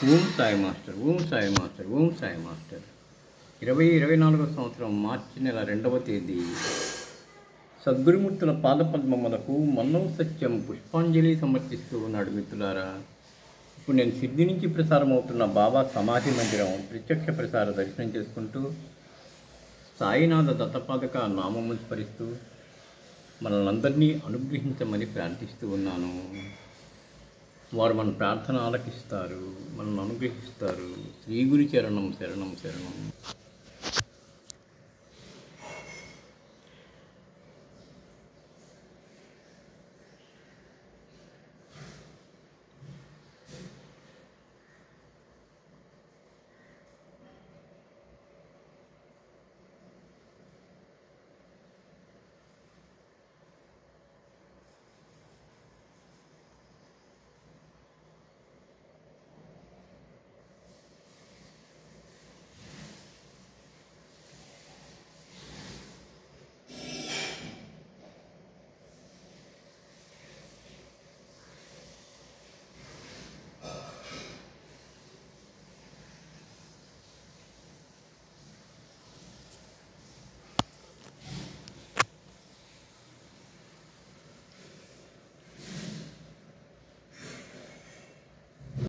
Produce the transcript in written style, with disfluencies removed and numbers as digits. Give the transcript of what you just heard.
Om Sai master, Om Sai master, Om Sai master. 2024 సంవత్సరం మార్చి నెల 2వ తేదీ సద్గురుమూర్తుల పాదపద్మములకు మన్నో సత్యం పుష్పాంజలి సమర్పిస్తూ ఉన్నాడు మిత్రులారా. ఇప్పుడు నేను సిద్ధి నుంచి ప్రసారం అవుతున్న బాబా సమాధి మందిరం ప్రత్యక్ష ప్రసార దర్శనం చేసుకుంటూ సాయినాథ దత్తపాదక నామములు స్మరిస్తూ మనల్ని అందరినీ అనుగ్రహించమని ప్రార్థిస్తూ ఉన్నాను. వారు మన ప్రార్థన ఆలకిస్తారు, మనల్ని అనుగ్రహిస్తారు. శ్రీ గురు చరణం శరణం శరణం.